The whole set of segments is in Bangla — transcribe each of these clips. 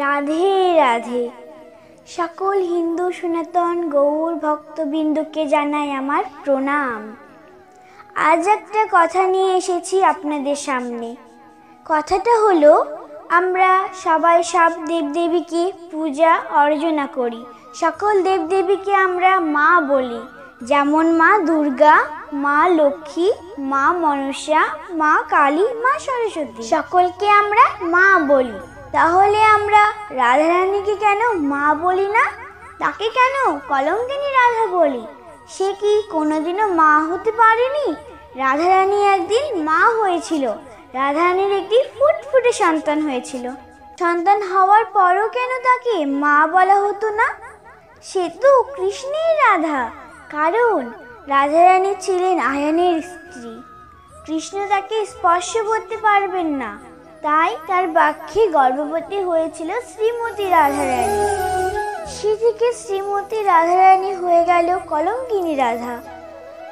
রাধে রাধে। সকল হিন্দু সনাতন গৌর ভক্তবৃন্দকে জানাই আমার প্রণাম। আজ একটা কথা নিয়ে এসেছি আপনাদের সামনে। কথাটা হলো, আমরা সবাই সব দেবদেবীকে পূজা অর্চনা করি। সকল দেবদেবীকে আমরা মা বলি, যেমন মা দুর্গা, মা লক্ষ্মী, মা মনসা, মা কালী, মা সরস্বতী, সকলকে আমরা মা বলি। তাহলে আমরা রাধারানীকে কেন মা বলি না? তাকে কেন কলঙ্কিনী রাধা বলি? সে কি কোনোদিনও মা হতে পারেনি? রাধারানী একদিন মা হয়েছিল। রাধারানীর একটি ফুটফুটে সন্তান হয়েছিল। সন্তান হওয়ার পরও কেন তাকে মা বলা হতো না? সে তো কৃষ্ণের রাধা, কারণ রাধারানী ছিলেন আয়ানের স্ত্রী। কৃষ্ণ তাকে স্পর্শ করতে পারবেন না, তাই তার বাক্যে গর্ভবতী হয়েছিল শ্রীমতী রাধারানী। সে থেকে শ্রীমতী রাধারানী হয়ে গেল কলঙ্কিনী রাধা।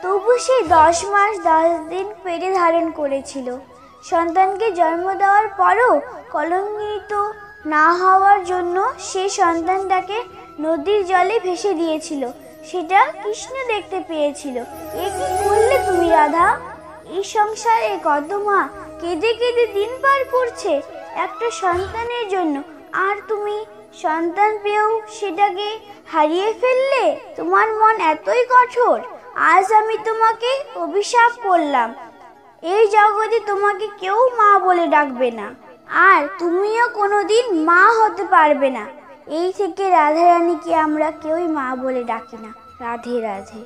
তবু সে 10 মাস 10 দিন পেটে ধারণ করেছিল। সন্তানকে জন্ম দেওয়ার পরও কলঙ্কিত না হওয়ার জন্য সে সন্তানটাকে নদীর জলে ভেসে দিয়েছিল। সেটা কৃষ্ণ দেখতে পেয়েছিল। এ কি করলে তুমি রাধা? এই সংসারে কত মা কেঁদে কেঁদে দিন পার করছে একটা সন্তানের জন্য, আর তুমি সন্তান পেয়েও সেটাকে হারিয়ে ফেললে। তোমার মন এতই কঠোর। আজ আমি তোমাকে অভিশাপ করলাম, এই জগতে তোমাকে কেউ মা বলে ডাকবে না, আর তুমিও কোনোদিন মা হতে পারবে না। এই থেকে রাধারানীকে আমরা কেউই মা বলে ডাকি না। রাধে রাধে।